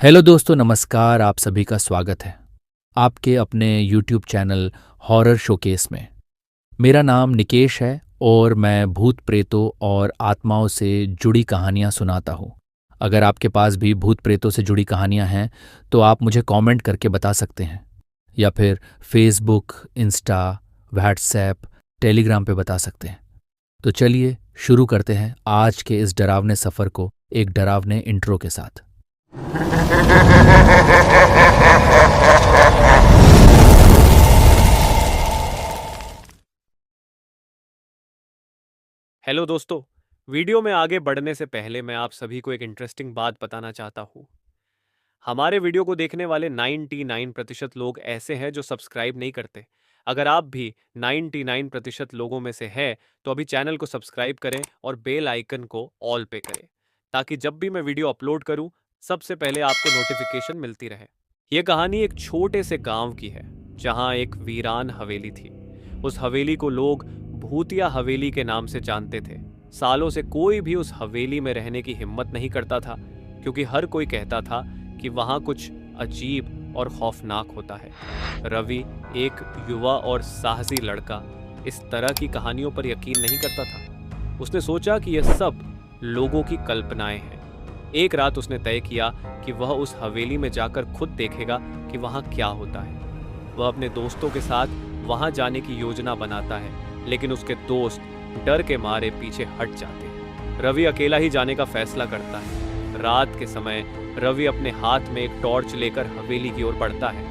Hello दोस्तों, नमस्कार। आप सभी का स्वागत है आपके अपने यूट्यूब चैनल हॉरर शोकेस में। मेरा नाम निकेश है और मैं भूत प्रेतों और आत्माओं से जुड़ी कहानियाँ सुनाता हूँ। अगर आपके पास भी भूत प्रेतों से जुड़ी कहानियाँ हैं तो आप मुझे कमेंट करके बता सकते हैं, या फिर फेसबुक, इंस्टा, व्हाट्सएप, टेलीग्राम पे बता सकते हैं। तो चलिए शुरू करते हैं आज के इस डरावने सफ़र को एक डरावने इंट्रो के साथ। हेलो दोस्तों। वीडियो में आगे बढ़ने से पहले मैं आप सभी को एक इंटरेस्टिंग बात बताना चाहता हूँ। हमारे वीडियो को देखने वाले 99% लोग ऐसे हैं जो सब्सक्राइब नहीं करते। अगर आप भी 99% लोगों में से हैं तो अभी चैनल को सब्सक्राइब करें और बेल आइकन को ऑल पे करें, ताकि जब भी मैं वीडियो अपलोड करूं सबसे पहले आपको नोटिफिकेशन मिलती रहे। यह कहानी एक छोटे से गांव की है जहां एक वीरान हवेली थी। उस हवेली को लोग भूतिया हवेली के नाम से जानते थे। सालों से कोई भी उस हवेली में रहने की हिम्मत नहीं करता था, क्योंकि हर कोई कहता था कि वहां कुछ अजीब और खौफनाक होता है। रवि, एक युवा और साहसी लड़का, इस तरह की कहानियों पर यकीन नहीं करता था। उसने सोचा कि यह सब लोगों की कल्पनाएं हैं। एक रात उसने तय किया कि वह उस हवेली में जाकर खुद देखेगा कि वहां क्या होता है। वह अपने दोस्तों के साथ वहां जाने की योजना बनाता है, लेकिन उसके दोस्त डर के मारे पीछे हट जाते हैं। रवि अकेला ही जाने का फैसला करता है। रात के समय रवि अपने हाथ में एक टॉर्च लेकर हवेली की ओर बढ़ता है।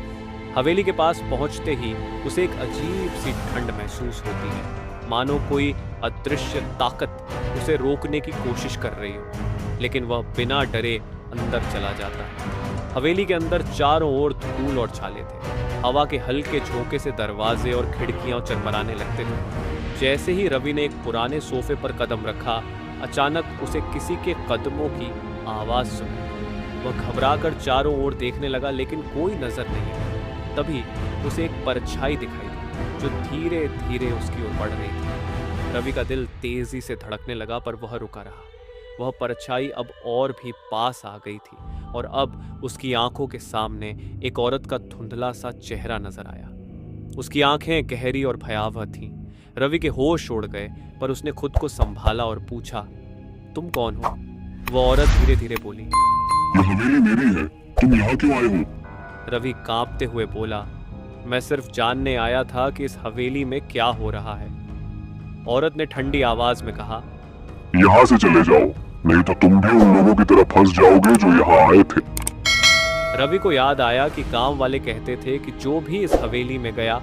हवेली के पास पहुंचते ही उसे एक अजीब सी ठंड महसूस होती है, मानो कोई अदृश्य ताकत उसे रोकने की कोशिश कर रही हो। लेकिन वह बिना डरे अंदर चला जाता है। हवेली के अंदर चारों ओर धूल और छाले थे। हवा के हल्के झोंके से दरवाजे और खिड़कियां चरमराने लगते थे। जैसे ही रवि ने एक पुराने सोफे पर कदम रखा, अचानक उसे किसी के कदमों की आवाज सुनी। वह घबराकर चारों ओर देखने लगा, लेकिन कोई नजर नहीं आया। तभी उसे एक परछाई दिखाई दी जो धीरे धीरे उसकी ओर बढ़ रही थी। रवि का दिल तेजी से धड़कने लगा, पर वह रुका रहा। वह परछाई अब और भी पास आ गई थी और अब उसकी आंखों के सामने एक औरत का धुंधला सा चेहरा नजर आया। उसकी आंखें गहरी और भयावह थीं। रवि के होश उड़ गए, पर उसने खुद को संभाला और पूछा, तुम कौन हो? वो औरत धीरे धीरे बोली, ये हवेली मेरी है, तुम यहाँ क्यों आए हो? रवि कांपते हुए बोला, मैं सिर्फ जानने आया था कि इस हवेली में क्या हो रहा है। औरत ने ठंडी आवाज में कहा, यहाँ से चले जाओ, नहीं तो तुम भी उन लोगों की तरह फंस जाओगे जो यहाँ आए थे। रवि को याद आया कि गांव वाले कहते थे कि जो भी इस हवेली में गया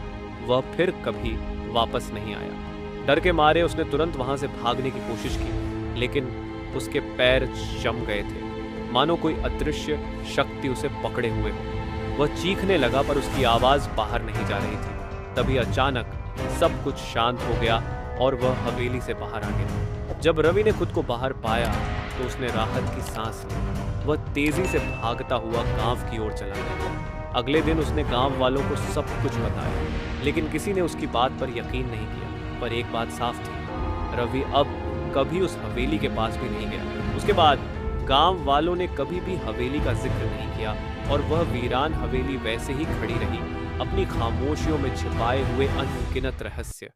वह फिर कभी वापस नहीं आया। डर के मारे उसने तुरंत वहां से भागने की कोशिश की, लेकिन उसके पैर जम गए थे, मानो कोई अदृश्य शक्ति उसे पकड़े हुए हो। वह चीखने लगा, पर उसकी आवाज बाहर नहीं जा रही थी। तभी अचानक सब कुछ शांत हो गया और वह हवेली से बाहर आ गया। जब रवि ने खुद को बाहर पाया तो उसने राहत की सांस ली। वह तेजी से भागता हुआ गांव की ओर चला गया। अगले दिन उसने गांव वालों को सब कुछ बताया, लेकिन किसी ने उसकी बात पर यकीन नहीं किया। पर एक बात साफ थी, रवि अब कभी उस हवेली के पास भी नहीं गया। उसके बाद गांव वालों ने कभी भी हवेली का जिक्र नहीं किया और वह वीरान हवेली वैसे ही खड़ी रही, अपनी खामोशियों में छिपाए हुए अनगिनत रहस्य।